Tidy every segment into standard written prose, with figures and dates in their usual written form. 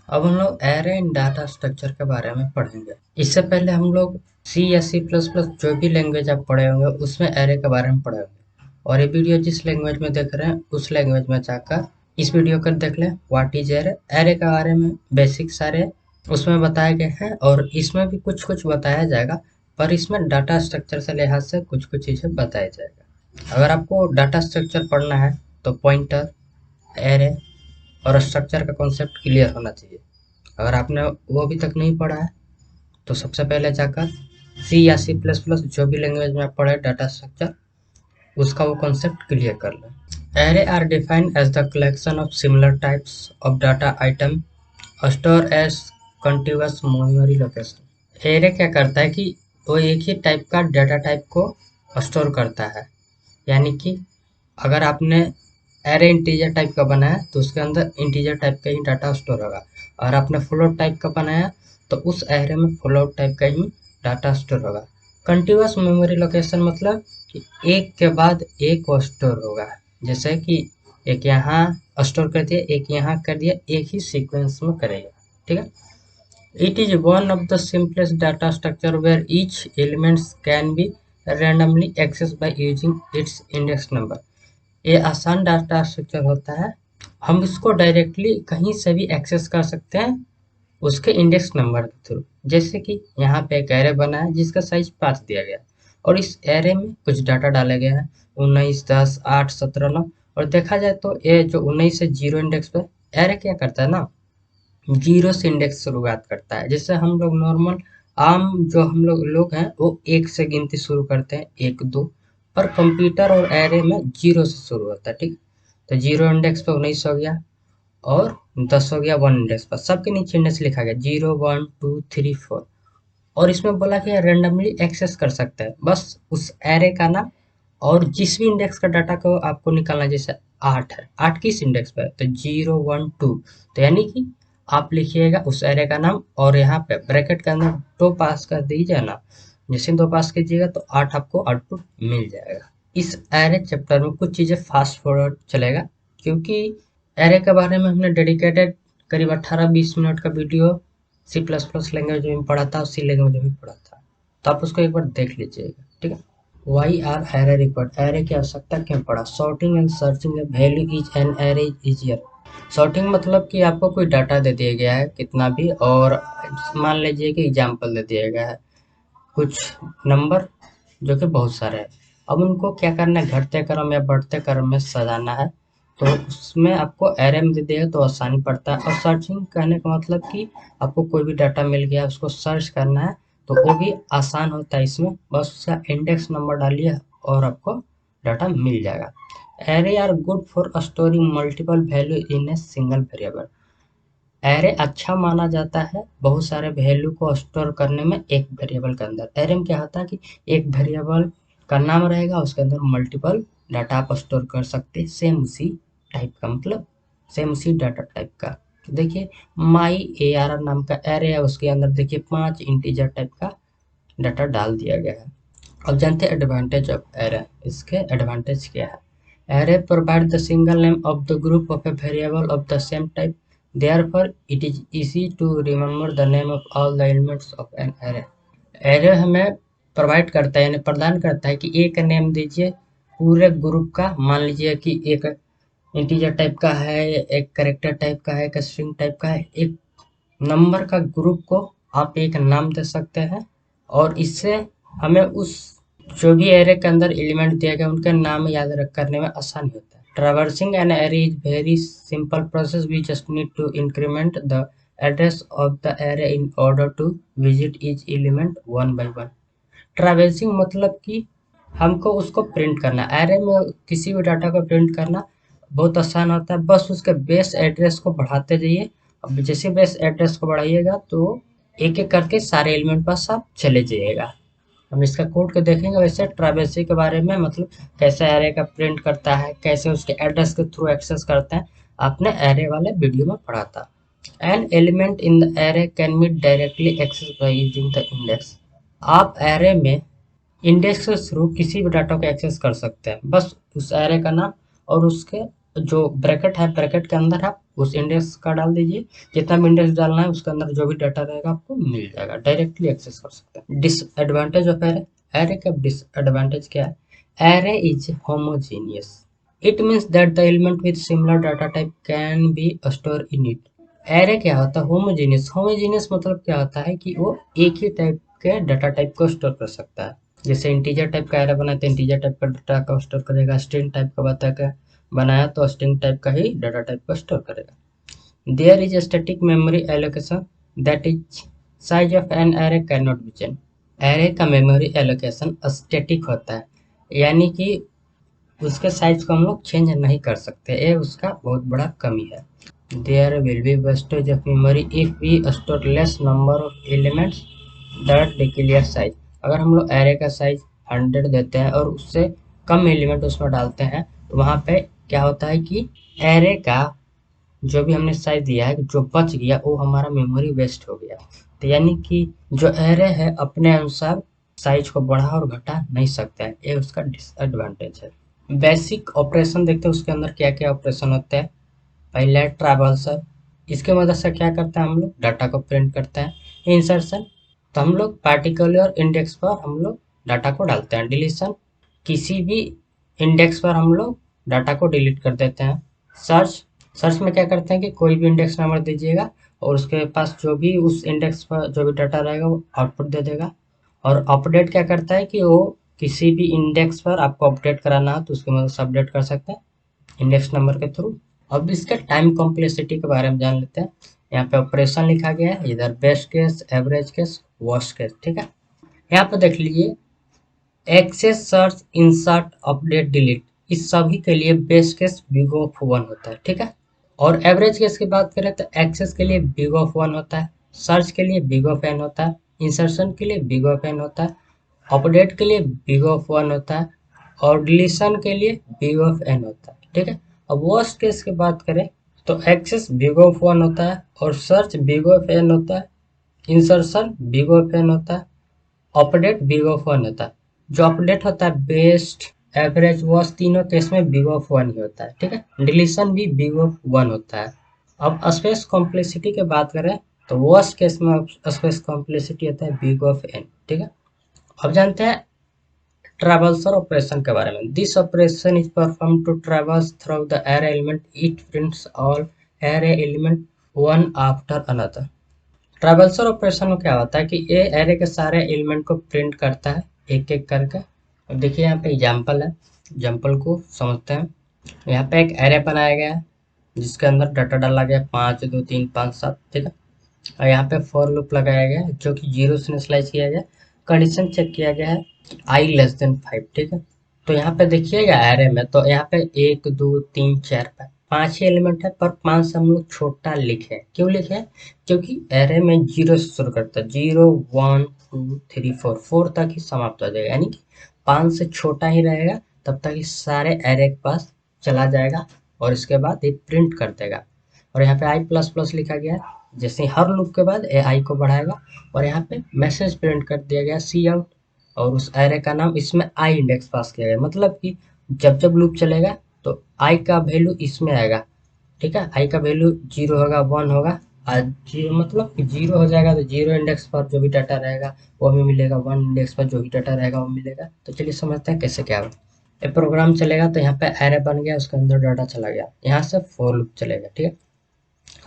अब हम लोग एरे इन डाटा स्ट्रक्चर के बारे में पढ़ेंगे। इससे पहले हम लोग सी या सी प्लस प्लस जो भी लैंग्वेज आप पढ़े होंगे उसमें एरे के बारे में पढ़े होंगे, और ये वीडियो जिस लैंग्वेज में देख रहे हैं उस लैंग्वेज में जाकर इस वीडियो को देख लें। व्हाट इज एरे, एरे के बारे में बेसिक सारे उसमें बताए गए हैं, और इसमें भी कुछ कुछ बताया जाएगा, पर इसमें डाटा स्ट्रक्चर से लिहाज से कुछ कुछ चीज़ें बताया जाएगा। अगर आपको डाटा स्ट्रक्चर पढ़ना है तो पॉइंटर, एरे और स्ट्रक्चर का कॉन्सेप्ट क्लियर होना चाहिए। अगर आपने वो अभी तक नहीं पढ़ा है तो सबसे पहले जाकर सी या सी प्लस प्लस जो भी लैंग्वेज में आप पढ़े डाटा स्ट्रक्चर, उसका वो कॉन्सेप्ट क्लियर कर लें। Array are defined as the collection of similar types of data item store as continuous memory location. Array क्या करता है कि वो एक ही टाइप का डाटा टाइप को स्टोर करता है, यानी कि अगर आपने एरे इंटीजर टाइप का बनाया तो उसके अंदर इंटीजर टाइप का ही डाटा स्टोर होगा, और आपने फ्लोट टाइप का बनाया तो उस एरे में फ्लोट टाइप का ही डाटा स्टोर होगा। कंटिन्यूअस मेमोरी लोकेशन मतलब कि एक के बाद एक वो स्टोर होगा, जैसे कि एक यहाँ स्टोर कर दिया, एक यहाँ कर दिया, एक ही सीक्वेंस में करेगा। ठीक है। It is one of the simplest data structure where each elements can be randomly accessed by using its index number। ये आसान डाटा स्ट्रक्चर होता है, हम इसको डायरेक्टली कहीं से भी एक्सेस कर सकते हैं उसके इंडेक्स नंबर के थ्रू। जैसे कि यहाँ पे एक एरे बना है जिसका साइज 5 दिया गया है, और इस एरे में कुछ डाटा डाला गया है 19, 10, 8, 17, 9। और देखा जाए तो ये जो 19 से 0 इंडेक्स पे एरे क्या करता है ना, जीरो से इंडेक्स शुरुआत करता है। जैसे हम लोग नॉर्मल आम जो हम लोग हैं वो एक से गिनती शुरू करते हैं, एक दो, पर कंप्यूटर और एरे में जीरो से शुरू होता है। ठीक, तो जीरो इंडेक्स पे 19 हो गया, और 10 हो गया 1 इंडेक्स पर। सबके नीचे इंडेक्स लिखा गया 0, 1, 2, 3, 4, और इसमें बोला कि रेंडमली एक्सेस कर सकता है बस उस एरे का नाम, और जिस भी इंडेक्स का डाटा को आपको निकालना है। जैसे 8 है, 8 किस इंडेक्स पे है तो 0, 1, 2, तो यानी कि आप लिखिएगा उस एरे का नाम, और यहाँ पे ब्रैकेट के अंदर 2 पास कर दीजिए ना। जैसे 2 पास कीजिएगा तो 8 आपको आउटपुट मिल जाएगा। इस एरे चैप्टर में कुछ चीज़ें फास्ट फॉरवर्ड चलेगा, क्योंकि एरे के बारे में हमने डेडिकेटेड करीब 18-20 मिनट का video C plus plus language में पढ़ा था, सी लैंग्वेज में पढ़ा था, तो आप उसको एक बार देख लीजिएगा। ठीक है। Why are array record, array की आवश्यकता क्यों पड़ा। Sorting and searching value is an array easier. Sorting मतलब कि आपको कोई डाटा दे दिया गया है कितना भी, और मान लीजिए कि एग्जाम्पल दे दिया गया है कुछ नंबर जो कि बहुत सारे हैं। अब उनको क्या करना है, घटते क्रम या बढ़ते क्रम में सजाना है, तो उसमें आपको एरे में दे दिया तो आसानी पड़ता है। और सर्चिंग कहने का मतलब कि आपको कोई भी डाटा मिल गया उसको सर्च करना है, तो वो भी आसान होता है। इसमें बस उसका इंडेक्स नंबर डालिए और आपको डाटा मिल जाएगा। Array are good for storing multiple value in a single variable. Array अच्छा माना जाता है बहुत सारे वैल्यू को स्टोर करने में एक वेरिएबल के अंदर। एरे में क्या होता है कि एक वेरिएबल का नाम रहेगा, उसके अंदर मल्टीपल डाटा आप स्टोर कर सकते हैं, सेम उसी टाइप का, मतलब सेम उसी डाटा टाइप का। तो देखिए माई ए आर नाम का एरे है, उसके अंदर देखिए 5 इंटीजर टाइप का डाटा डाल दिया गया है। अब जानते हैं एडवांटेज ऑफ एरे, इसके एडवांटेज क्या है। Array provide the single name of the group of a variable of the same type. Therefore, it is easy to remember the name of all the elements of an array. Array हमें provide करता है, यानी प्रदान करता है कि एक name दीजिए पूरे ग्रुप का। मान लीजिए कि एक इंटीजर टाइप का है, एक कैरेक्टर टाइप का है, एक स्ट्रिंग टाइप का है, एक नंबर का ग्रुप को आप एक नाम दे सकते हैं, और इससे हमें उस जो भी एरे के अंदर एलिमेंट दिया गया उनके नाम याद रख करने में आसानी होता है। Traversing an array is very simple process, we just need to increment the address of the array in order to visit each element one by one. Traversing मतलब कि हमको उसको प्रिंट करना, एरे में किसी भी डाटा को प्रिंट करना बहुत आसान होता है। बस उसके बेस एड्रेस को बढ़ाते जाइए। अब जैसे बेस एड्रेस को बढ़ाइएगा तो एक एक करके सारे एलिमेंट पास आप चले जाइएगा। हम इसका कोड को देखेंगे। वैसे ट्रैवर्सिंग के बारे में मतलब कैसे एरे का प्रिंट करता है, कैसे उसके एड्रेस के थ्रू एक्सेस करते हैं, आपने एरे वाले वीडियो में पढ़ा था। An element in the array can be directly access by using the index. आप एरे में इंडेक्स के थ्रू किसी भी डाटा को एक्सेस कर सकते हैं, बस उस एरे का नाम और उसके जो ब्रैकेट है, ब्रैकेट के अंदर आप उस इंडेक्स का डाल दीजिए, जितना भी इंडेक्स डालना है उसके अंदर जो भी डाटा रहेगा आपको मिल जाएगा, डायरेक्टली एक्सेस कर सकते हैं। डिसएडवांटेज ऑफ एरे, एरे का डिसएडवांटेज क्या है? Array is homogeneous, it means that the element with similar data type can be store in it. Array क्या होता है? होमोजीनियस। होमोजीनियस मतलब क्या होता है कि वो एक ही टाइप के डाटा टाइप को स्टोर कर सकता है। जैसे इंटीजर टाइप का एरे बनाते हैं, इंटीजर टाइप का डाटा को स्टोर करेगा। स्ट्रिंग टाइप का बनाया तो स्ट्रिंग टाइप का ही डाटा टाइप को स्टोर करेगा। There is static memory allocation that is size of an array cannot be change. Array का मेमोरी एलोकेशन स्टैटिक होता है, यानी कि उसके साइज को हम लोग चेंज नहीं कर सकते, ये उसका बहुत बड़ा कमी है। There will be wastage of memory if we store less number of elements that declare size. अगर हम लोग एरे का साइज 100 देते हैं और उससे कम एलिमेंट उसमें डालते हैं तो वहाँ पे क्या होता है कि एरे का जो भी हमने साइज दिया है, जो बच गया वो हमारा मेमोरी वेस्ट हो गया। तो यानी कि जो एरे है अपने अनुसार साइज को बढ़ा और घटा नहीं सकता है, ये उसका डिसएडवांटेज है। बेसिक ऑपरेशन देखते हैं उसके अंदर क्या क्या ऑपरेशन होते हैं। पहला है ट्रैवर्सल, इसके मदद से क्या करते हैं हम लोग? डाटा को प्रिंट करते हैं। इंसर्शन, तो हम लोग पार्टिकुलर इंडेक्स पर हम लोग डाटा को डालते हैं। डिलीशन, किसी भी इंडेक्स पर हम लोग डाटा को डिलीट कर देते हैं। सर्च, सर्च में क्या करते हैं कि कोई भी इंडेक्स नंबर दीजिएगा और उसके पास जो भी उस इंडेक्स पर जो भी डाटा रहेगा वो आउटपुट दे देगा। और अपडेट क्या करता है कि वो किसी भी इंडेक्स पर आपको अपडेट कराना हो तो उसकी मदद से अपडेट कर सकते हैं इंडेक्स नंबर के थ्रू। अब इसके टाइम कॉम्प्लेक्सिटी के बारे में जान लेते हैं। यहाँ पे ऑपरेशन लिखा गया है, इधर best case, average case, worst case, ठीक है। यहाँ पे देख लीजिए, access, search, insert, update, delete, इस सभी के लिए बेस्ट केस बिग ऑफ 1 होता है, ठीक है। और एवरेज केस की बात करें तो एक्सेस के लिए बिग ऑफ 1 होता है, सर्च के लिए बिग ऑफ n होता है, इंसर्शन के लिए बिग ऑफ n होता है, अपडेट के लिए बिग ऑफ 1 होता है और डिलीशन के लिए बिग ऑफ n होता है, ठीक है। अब वर्स्ट केस की बात करें तो एक्सेस बिग ऑफ 1 होता है और सर्च बिग ऑफ n होता है, इंसर्शन बिग ऑफ n होता है, अपडेट बिग ऑफ 1 होता है। जो अपडेट होता है बेस्ट, एवरेज, वर्स्ट, तीनों केस में बिग ऑफ 1 ही होता है, ठीक है। डिलीशन भी बिग ऑफ 1 होता है। अब स्पेस कॉम्प्लेक्सिटी की बात करें तो वर्स्ट केस में स्पेस कॉम्प्लेक्सिटी होता है बिग ऑफ n, ठीक है। अब जानते हैं ट्रैवर्सल ऑपरेशन के बारे में। This operation is perform to traverse through the array element, it prints all array element one after another. Traversal operation में क्या होता है कि ये एरे के सारे एलिमेंट को प्रिंट करता है एक एक करके। अब देखिए यहाँ पे एग्जाम्पल है, एग्जाम्पल को समझते हैं। यहाँ पे एक एरे बनाया गया है जिसके अंदर डाटा डाला गया 5 2 3 5 7, ठीक है। और यहाँ पे फॉर लूप लगाया गया है जो कि 0 से इनिशियलाइज किया गया, कंडीशन चेक किया गया है i लेस देन 5, ठीक है। तो यहाँ पे देखिएगा एरे में, तो यहाँ पे 1 2 3 4 5 ही एलिमेंट है, पर 5 से हम लोग छोटा लिखे। क्यों लिखे? क्योंकि एरे में 0 से शुरू करता है, 0 1 2 3 4, 4 तक ही समाप्त हो जाएगा, यानी कि 5 से छोटा ही रहेगा तब तक ये सारे एरे के पास चला जाएगा और इसके बाद ये प्रिंट कर देगा। और यहाँ पे आई प्लस प्लस लिखा गया है, जैसे हर लूप के बाद ए आई को बढ़ाएगा। और यहाँ पे मैसेज प्रिंट कर दिया गया सी आउट, और उस एरे का नाम इसमें आई इंडेक्स पास किया गया, मतलब कि जब जब लूप चलेगा तो आई का वैल्यू इसमें आएगा, ठीक है। आई का वैल्यू 0 होगा, 1 होगा, और 0 मतलब कि 0 हो जाएगा तो 0 इंडेक्स पर जो भी डाटा रहेगा वो हमें मिलेगा, 1 इंडेक्स पर जो भी डाटा रहेगा वो मिलेगा। तो चलिए समझते हैं कैसे क्या होगा। ये प्रोग्राम चलेगा तो यहाँ पे एरे बन गया, उसके अंदर डाटा चला गया, यहाँ से फॉर लूप चलेगा, ठीक है।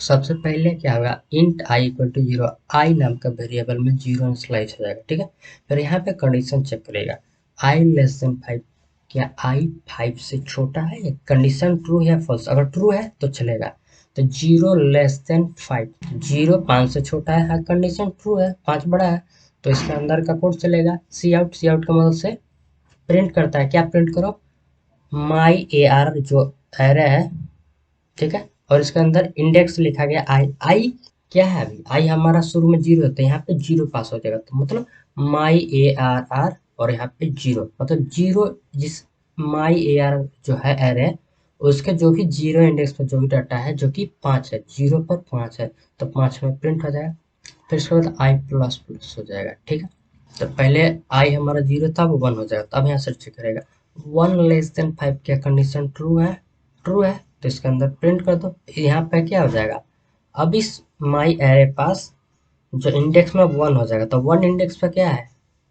सबसे पहले क्या होगा, इंट आई इक्वल टू 0, आई नाम का वेरिएबल में 0 इनिशियलाइज हो जाएगा, ठीक है। फिर यहाँ पे कंडीशन चेक करेगा, आई लेस देन 5, क्या आई 5 से छोटा है? कंडीशन ट्रू है फॉल्स? अगर ट्रू है तो चलेगा। तो 0 लेस देन 5, 0 5 से छोटा है, हाँ कंडीशन ट्रू है, 5 बड़ा है, तो इसके अंदर का कोड चलेगा। सी आउट, सी आउट की मदद से प्रिंट करता है, क्या प्रिंट करो? माई ए आर जो एरे है, ठीक है। और इसके अंदर इंडेक्स लिखा गया आई, आई क्या है? अभी आई हमारा शुरू में 0 होता है, यहाँ पे 0 पास हो जाएगा, तो मतलब माई ए आर आर और यहाँ पे 0, मतलब 0 जिस माई ए आर जो है एरे, उसके जो भी 0 इंडेक्स पर जो भी डाटा है जो कि 5 है, 0 पर 5 है, तो 5 में प्रिंट हो जाएगा। फिर इसके बाद आई प्लस प्लस हो जाएगा, ठीक है। तो पहले आई हमारा 0 था वो 1 हो जाएगा, तो अब यहाँ से चेक करेगा 1 लेस देन 5, क्या कंडीशन ट्रू है? ट्रू है, तो इसके अंदर प्रिंट कर दो। यहाँ पे क्या हो जाएगा, अब इस माई एरे पास जो इंडेक्स में 1 हो जाएगा, तो 1 इंडेक्स पे क्या है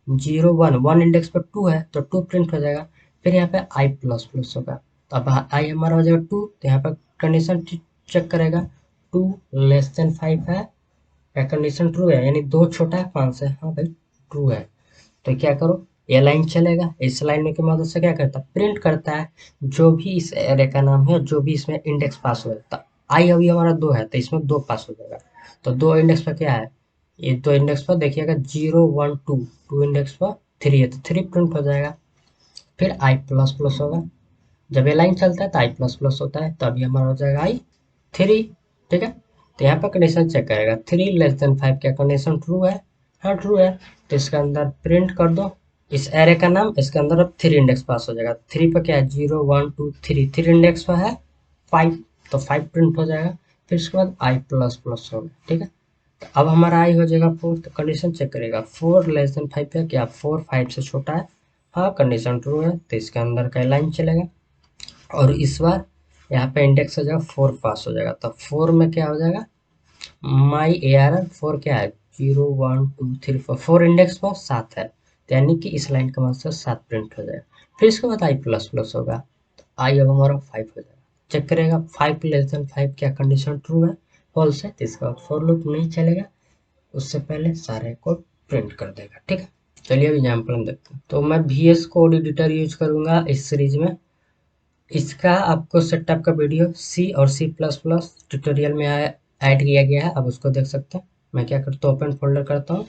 0 1, 1 इंडेक्स पे 2 है तो 2 प्रिंट हो जाएगा। फिर यहाँ पे आई प्लस प्लस होगा, तो अब आई हमारा हो जाएगा 2, तो यहाँ पे कंडीशन चेक करेगा 2 लेस देन 5 है, क्या कंडीशन ट्रू है, यानी 2 छोटा है 5 से, हाँ भाई ट्रू है। तो क्या करो, ये लाइन चलेगा, इस लाइन की मदद से क्या करता है प्रिंट करता है जो भी इस एरे का नाम है, जो भी इसमें इंडेक्स पास हुआ है। तो आई अभी हमारा 2 है तो इसमें 2 पास हो जाएगा, तो 2 इंडेक्स पर क्या है, ये 2 इंडेक्स पर देखिएगा 0 1 2, 2 इंडेक्स पर 3 है तो 3 प्रिंट हो जाएगा। फिर आई प्लस प्लस होगा, जब ये लाइन चलता है तो आई प्लस प्लस होता है, तो अभी हमारा हो जाएगा आई 3, ठीक है। तो यहाँ पर कंडीशन चेक करेगा 3 लेस देन 5, क्या कंडीशन ट्रू है, हाँ ट्रू है। तो इसके अंदर प्रिंट कर दो इस एरे का नाम, इसके अंदर अब 3 इंडेक्स पास हो जाएगा। 3 पर क्या है 0 1 2 3, 3 इंडेक्स पर है 5, तो 5 प्रिंट हो जाएगा। फिर उसके बाद आई प्लस प्लस होगा, ठीक है। तो अब हमारा आई हो जाएगा 4, तो कंडीशन चेक करेगा 4 लेस देन 5 है, क्या 4 5 से छोटा है, हाँ कंडीशन ट्रू है। तो इसके अंदर का लाइन चलेगा और इस बार यहाँ पे इंडेक्स हो जाएगा 4 पास हो जाएगा, तो 4 में क्या हो जाएगा माई ए आर आर 4 क्या है 0 1 2 3 4, 4 इंडेक्स पर 7 है, तो यानी कि इस लाइन का मतलब 7 प्रिंट हो जाएगा। फिर इसके बाद आई प्लस प्लस होगा, तो आई अब हमारा 5 हो जाएगा। चेक करेगा 5 लेस देन 5, क्या कंडीशन ट्रू है, फॉल्स है, तो इसका बाद फॉर लूप नहीं चलेगा, उससे पहले सारे कोड प्रिंट कर देगा, ठीक है। चलिए अब एग्जाम्पल हम देखते हैं। तो मैं VS कोड एडिटर यूज करूंगा इस सीरीज में। इसका आपको सेटअप का वीडियो C और C++ ट्यूटोरियल में ऐड किया गया है, अब उसको देख सकते हैं। मैं क्या करता हूँ, ओपन फोल्डर करता हूँ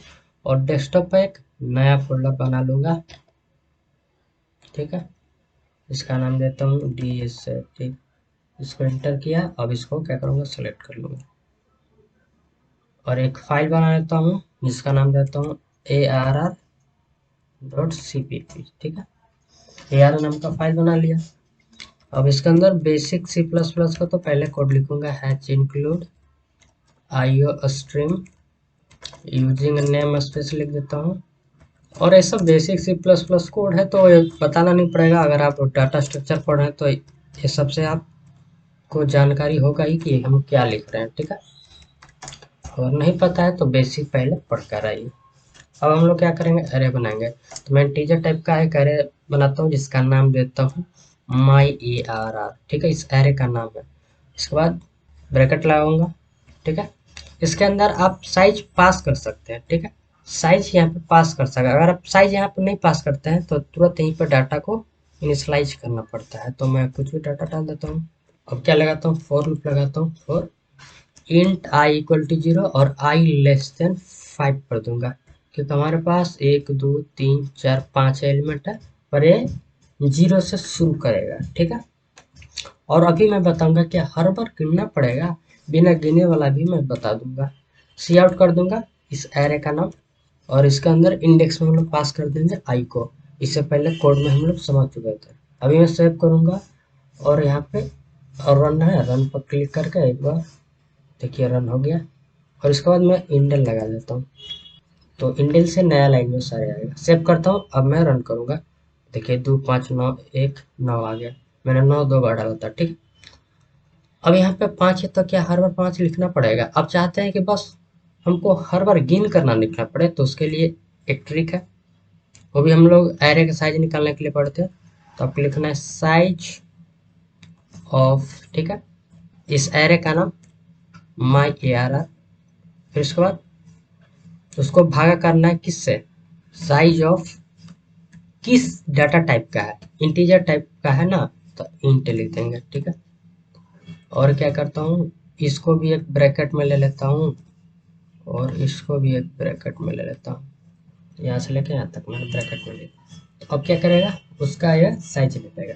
और डेस्कटॉप पर एक नया फोल्डर बना लूँगा, ठीक है। इसका नाम देता हूँ DS, ठीक। इसको एंटर किया, अब इसको क्या करूँगा सेलेक्ट कर लूँगा और एक फाइल बना लेता हूँ जिसका नाम देता हूँ arr.cpp, ठीक है। ARR नाम का फाइल बना लिया। अब इसके अंदर बेसिक C++ का तो पहले कोड लिखूंगा, hatch include IO stream using name space लिख देता हूँ। और ऐसा बेसिक C++ कोड है तो ये बताना नहीं पड़ेगा, अगर आप डाटा स्ट्रक्चर पढ़ रहे हैं तो ये सबसे आपको जानकारी होगा ही कि हम क्या लिख रहे हैं, ठीक है। और नहीं पता है तो बेसिक पहले पढ़ कर आइए। अब हम लोग क्या करेंगे, अरे बनाएंगे। तो मैं इंटीजर टाइप का एक अरे बनाता हूँ जिसका नाम देता हूँ माई ARR, ठीक है, इस एरे का नाम है। इसके बाद ब्रैकेट लगाऊंगा, ठीक है। इसके अंदर आप साइज पास कर सकते हैं, ठीक है। साइज यहाँ पे पास कर सकते हैं, अगर आप साइज यहाँ पे नहीं पास करते हैं तो तुरंत यहीं पर डाटा को इनिशलाइज करना पड़ता है। तो मैं कुछ भी डाटा डाल देता हूँ। अब क्या लगाता हूँ, फॉर लूप लगाता हूँ, for int i equal to 0 और आई लेस देन 5 कर दूंगा, क्योंकि हमारे पास 1 2 3 4 5 एलिमेंट है पर ये 0 से शुरू करेगा, ठीक है। और अभी मैं बताऊंगा कि हर बार गिनना पड़ेगा, बिना गिने वाला भी मैं बता दूंगा। सी आउट कर दूंगा इस एरे का नाम और इसके अंदर इंडेक्स में हम लोग पास कर देंगे आई को। इससे पहले कोड में हम लोग समझ चुके थे। अभी मैं सेव करूंगा और यहाँ पे और रन है, रन पर क्लिक करके एक बार देखिए रन हो गया। और इसके बाद मैं इंडेल लगा देता हूँ, तो इंडेल से नया लैंग्वेज सारे आएगा। सेव करता हूँ, अब मैं रन करूँगा। देखिए 2 5 9 1 9 आ गया, मैंने 9 2 बार डाला था, ठीक। अब यहाँ पे 5 है तो क्या हर बार 5 लिखना पड़ेगा। अब चाहते हैं कि बस हमको हर बार गिन करना लिखना पड़े, तो उसके लिए एक ट्रिक है, वो भी हम लोग एरे का साइज निकालने के लिए पढ़ते हैं। तो आपको लिखना है साइज ऑफ, ठीक है, इस एरे का नाम माई ARR। फिर उसके बाद उसको भागा करना है किससे, साइज ऑफ किस डाटा टाइप का है, इंटीजर टाइप का है ना, तो इंट लिख देंगे, ठीक है। और क्या करता हूँ, इसको भी एक ब्रैकेट में ले लेता हूँ और इसको भी एक ब्रैकेट में ले लेता हूँ, यहाँ से लेके यहाँ तक मैंने ब्रैकेट में ले लिया। तो अब क्या करेगा, उसका यह साइज ले लेगा,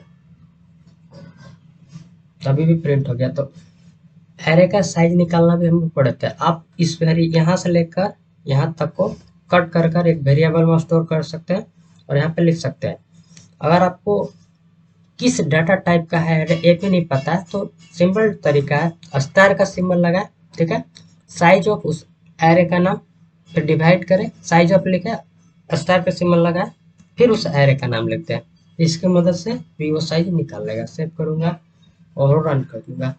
तभी भी प्रिंट हो गया। तो एरे का साइज निकालना भी हम पढ़ते हैं। आप इस यहाँ से लेकर यहाँ तक को कट कर कर एक वेरिएबल में स्टोर कर सकते हैं और यहाँ पे लिख सकते हैं। अगर आपको किस डाटा टाइप का है ये भी नहीं पता है तो सिंपल तरीका है, स्टार का सिंबल लगाए, ठीक है, साइज ऑफ उस एरे का नाम, फिर डिवाइड करें, साइज ऑफ लिखे, स्टार का सिंबल लगाए, फिर उस एरे का नाम लिखते हैं। इसकी मदद से भी वो साइज निकाल लेगा। सेव करूंगा और रन कर दूंगा।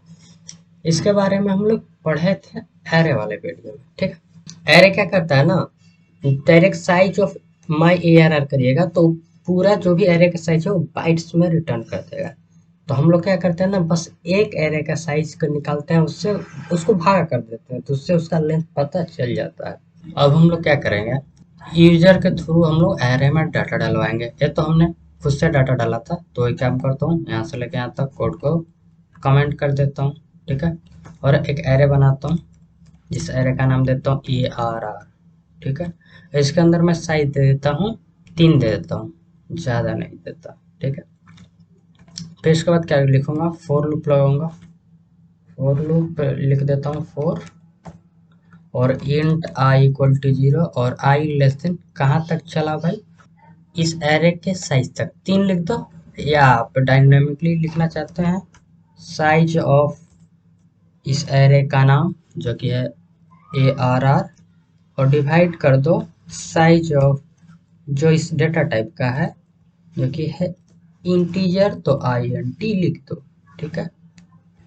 इसके बारे में हम लोग पढ़े थे एरे वाले वीडियो में, ठीक है। एरे क्या करता है ना, direct size of my A R R करिएगा तो पूरा जो भी एरे का साइज है वो बाइट्स में रिटर्न कर देगा। तो हम लोग क्या करते हैं ना, बस एक एरे का साइज को निकालते हैं, उससे उसको भागा कर देते हैं, तो उससे उसका लेंथ पता चल जाता है। अब हम लोग क्या करेंगे, यूजर के थ्रू हम लोग एरे में डाटा डलवाएंगे। ये तो हमने खुद से डाटा डाला था, तो एक काम करता हूँ, यहाँ से लेके यहाँ तक कोड को कमेंट कर देता हूँ, ठीक है। और एक एरे बनाता हूँ, जिस एरे का नाम देता हूँ ए आर आर, ठीक है। इसके अंदर मैं साइज दे देता हूँ 3 दे देता हूँ, ज़्यादा नहीं देता, ठीक है। फिर इसके बाद क्या लिखूंगा, फोर लूप लगाऊंगा, फोर लूप लिख देता हूँ 4 और इंट आई इक्वल टू 0 और आई लेस देन कहाँ तक चला भाई, इस एरे के साइज तक 3 लिख दो, या आप डायनेमिकली लिखना चाहते हैं साइज ऑफ इस एरे का नाम जो कि है ए आर आर, और डिवाइड कर दो साइज ऑफ जो इस डेटा टाइप का है जो कि है इंटीजर, तो आई एन टी लिख दो, ठीक है।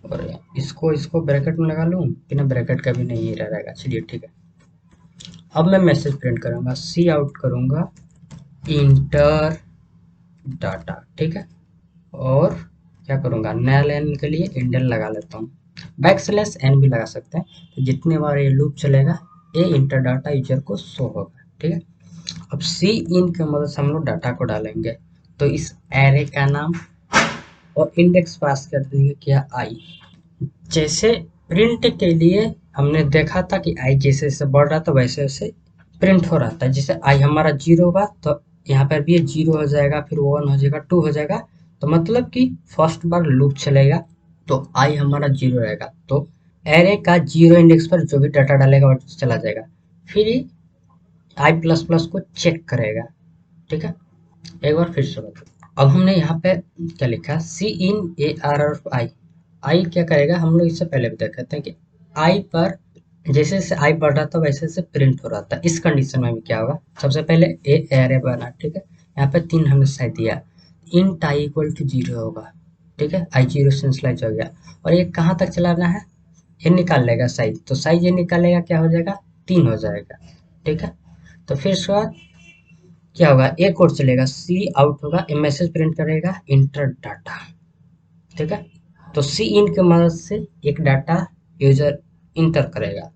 और इसको इसको ब्रैकेट में लगा लूँ, बिना ब्रैकेट का भी नहीं रहेगा, चलिए ठीक है। अब मैं मैसेज प्रिंट करूँगा, सी आउट करूँगा इंटर डाटा, ठीक है। और क्या करूँगा, नया लाइन के लिए इंडेल लगा लेता हूँ, बैक स्लैश एन भी लगा सकते हैं, तो जितने बार ये लूप चलेगा ये इंटर डाटा यूजर को शो होगा, ठीक है। अब सी इन की मदद से हम लोग डाटा को डालेंगे, तो इस एरे का नाम और इंडेक्स पास कर देंगे क्या, आई। जैसे प्रिंट के लिए हमने देखा था कि आई जैसे जैसे बढ़ रहा था वैसे वैसे प्रिंट हो रहा था, जैसे आई हमारा 0 होगा तो यहाँ पर भी ये 0 हो जाएगा, फिर 1 हो जाएगा, 2 हो जाएगा, तो मतलब कि फर्स्ट बार लूप चलेगा तो आई हमारा 0 रहेगा, तो एरे का 0 इंडेक्स पर जो भी डाटा डालेगा वो चला जाएगा, फिर आई प्लस प्लस को चेक करेगा, ठीक है। एक बार फिर से बताओ, अब हमने यहाँ पे क्या लिखा, सी इन ए आर आर आई, आई क्या करेगा, हम लोग इससे पहले भी देखे थे कि आई पर जैसे जैसे आई बढ़ रहा था वैसे वैसे प्रिंट हो रहा था। इस कंडीशन में भी क्या होगा, सबसे पहले ए एरे बना, ठीक है। यहाँ पे 3 हमने साइज दिया, इंट आई इक्वल टू 0 होगा, ठीक है, आई 0 से इनिशियलाइज हो गया, और ये कहाँ तक चलाना है, ये निकाल लेगा साइज, तो साइज ये निकालेगा क्या हो जाएगा, 3 हो जाएगा, ठीक है। तो फिर उसके बाद क्या होगा, एक और चलेगा, सी आउट होगा, ये मैसेज प्रिंट करेगा इंटर डाटा, ठीक है। तो सी इन की मदद से एक डाटा यूजर इंटर करेगा,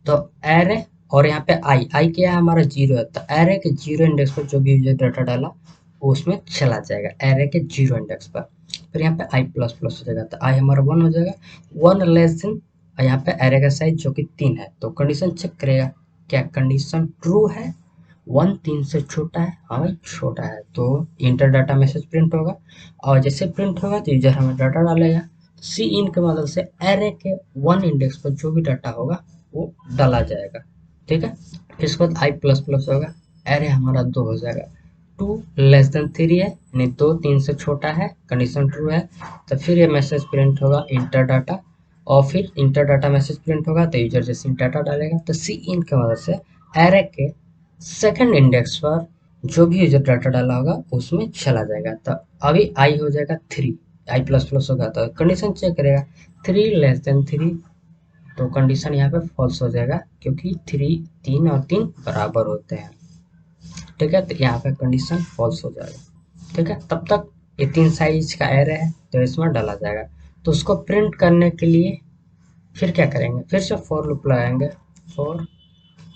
तो एरे और यहाँ पे आई आई क्या है हमारा 0 है, तो एरे के 0 इंडेक्स पर जो भी यूजर डाटा डाला वो उसमें चला जाएगा एरे के 0 इंडेक्स पर। फिर यहाँ पे आई प्लस प्लस हो जाएगा, तो आई हमारा 1 हो जाएगा, 1 लेस देन, और यहाँ पे एरे का साइज जो कि 3 है, तो कंडीशन चेक करेगा, क्या कंडीशन ट्रू है, 1 3 से छोटा है, हाँ भाई छोटा है, तो इंटर डाटा मैसेज प्रिंट होगा, और जैसे प्रिंट होगा तो यूजर हमें डाटा डालेगा, सी इन की मदद से एरे के 1 इंडेक्स पर जो भी डाटा होगा वो डाला जाएगा, ठीक है। इसके बाद आई प्लस प्लस होगा, एरे हमारा 2 हो जाएगा, 2 लेस देन 3 है, यानी 2 3 से छोटा है, कंडीशन ट्रू है, तो फिर ये मैसेज प्रिंट होगा इंटर डाटा, और फिर इंटर डाटा मैसेज प्रिंट होगा तो यूजर जैसे डाटा डालेगा तो सी इन की मदद से एरे के सेकंड इंडेक्स पर जो भी यूजर डाटा डाला होगा उसमें चला जाएगा, तो अभी आई हो जाएगा 3, आई प्लस प्लस होगा तो कंडीशन चेक करेगा 3 लेस देन 3, तो कंडीशन यहाँ पे फॉल्स हो जाएगा क्योंकि 3 और 3 बराबर होते हैं, ठीक है, तो यहाँ पे कंडीशन फॉल्स हो जाएगा, ठीक है। तब तक ये 3 साइज का एरे है तो इसमें डाला जाएगा, तो उसको प्रिंट करने के लिए फिर क्या करेंगे, फिर से फॉर लूप लगाएंगे, फॉर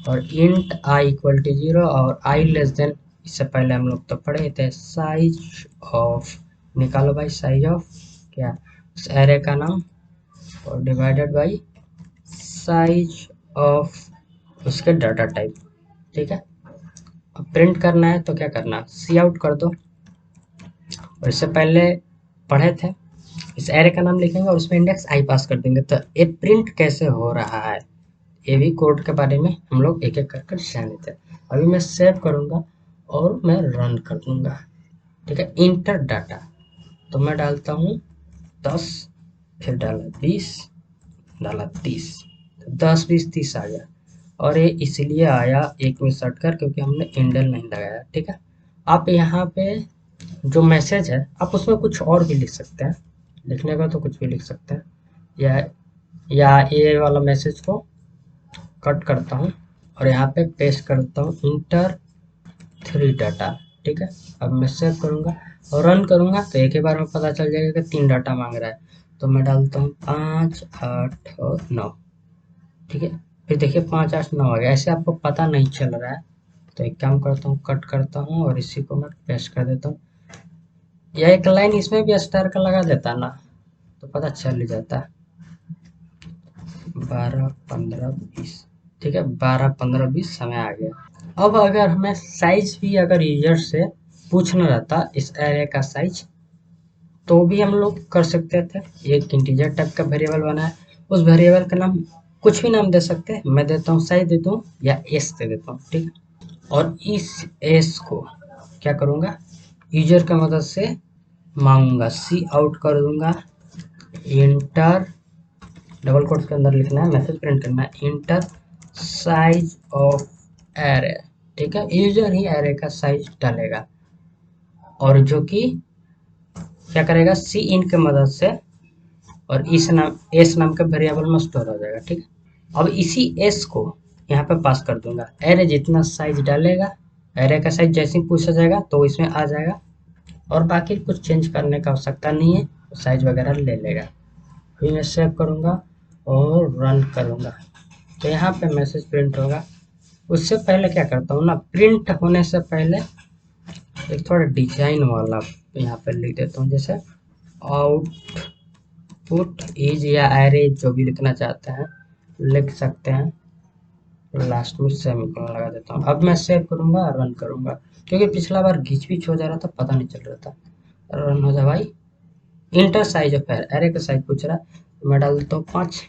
और इंट आई इक्वल टू 0 और आई लेस देन, इससे पहले हम लोग तो पढ़े थे साइज ऑफ, निकालो भाई साइज ऑफ क्या, उस एरे का नाम और डिवाइडेड बाई साइज ऑफ उसके डाटा टाइप, ठीक है। अब प्रिंट करना है तो क्या करना, सी आउट कर दो, और इससे पहले पढ़े थे इस एरे का नाम लिखेंगे और उसमें इंडेक्स आई पास कर देंगे, तो ये प्रिंट कैसे हो रहा है ये भी कोड के बारे में हम लोग एक एक कर जाने थे। अभी मैं सेव करूंगा और मैं रन कर दूंगा, ठीक है। इंटर डाटा, तो मैं डालता हूँ 10, फिर डाला 20, डाला 30, 10 20 30 आ गया, और ये इसलिए आया एक में सट कर क्योंकि हमने इंडल नहीं लगाया, ठीक है। आप यहाँ पे जो मैसेज है आप उसमें कुछ और भी लिख सकते हैं, लिखने का तो कुछ भी लिख सकते हैं। या ये वाला मैसेज को कट करता हूँ और यहाँ पे पेस्ट करता हूँ इंटर 3 डाटा। ठीक है, अब मैं सेव करूँगा और रन करूँगा तो एक ही बार में पता चल जाएगा कि 3 डाटा मांग रहा है। तो मैं डालता हूँ 5, 8 और 9। ठीक है, फिर देखिए 5, 8, 9 आ गया। ऐसे आपको पता नहीं चल रहा है तो एक काम करता हूँ, कट करता हूँ और इसी को मैं पेस्ट कर देता हूँ। या एक लाइन इसमें भी स्टार का लगा देता ना तो पता चल ही जाता। 12, 15, 20। ठीक है, 12, 15, 20 समय आ गया। अब अगर हमें साइज भी अगर यूजर से पूछना रहता इस एरे का साइज, तो भी हम लोग कर सकते थे। एक इंटीजर टाइप का वेरिएबल बनाया, उस वेरिएबल का नाम कुछ भी नाम दे सकते हैं। मैं देता हूँ साइज देता हूँ या एस दे देता हूँ। ठीक है, और इस एस को क्या करूँगा, यूजर की मदद से मांगूंगा, सी आउट कर दूंगा, इंटर डबल कोट्स के अंदर लिखना है, मैसेज प्रिंट करना है, इंटर साइज ऑफ एरे। ठीक है, यूजर ही एरे का साइज डालेगा और जो कि क्या करेगा, सी इन की मदद से और इस नाम एस नाम के वेरिएबल में स्टोर हो जाएगा। ठीक है, अब इसी एस को यहाँ पे पास कर दूंगा। एरे जितना साइज डालेगा, एरे का साइज जैसे ही पूछा जाएगा तो इसमें आ जाएगा और बाकी कुछ चेंज करने का आवश्यकता नहीं है, साइज वगैरह ले लेगा। फिर मैं सेव करूँगा और रन करूँगा तो यहाँ पे मैसेज प्रिंट होगा। उससे पहले क्या करता हूँ ना, प्रिंट होने से पहले एक थोड़ा डिजाइन वाला यहाँ पे लिख देता हूँ, जैसे आउटपुट इज या एरे, जो भी लिखना चाहते हैं लिख सकते हैं। लास्ट में सेमीकोलन लगा देता हूँ। अब मैं सेव करूँगा और रन करूँगा, क्योंकि पिछला बार घिच पिच हो जा रहा था, पता नहीं चल रहा था। रन हो जाए भाई। इंटर साइज ऑफ एरे का साइज पूछ रहा है तो मैं डाल देता हूँ 5।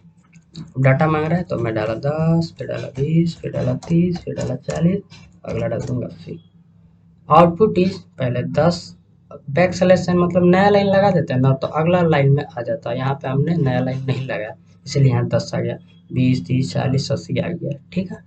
डाटा मांग रहा है तो मैं डाला 10, फिर डाला 20, फिर डाला 30, फिर डाला 40, अगला डाल दूंगा 80। आउटपुट इज पहले 10, बैक स्लैश मतलब नया लाइन लगा देते हैं ना तो अगला लाइन में आ जाता है। यहाँ पे हमने नया लाइन नहीं लगाया इसलिए यहाँ 10 आ गया, 20, 30, 40, 80 आ गया। ठीक है।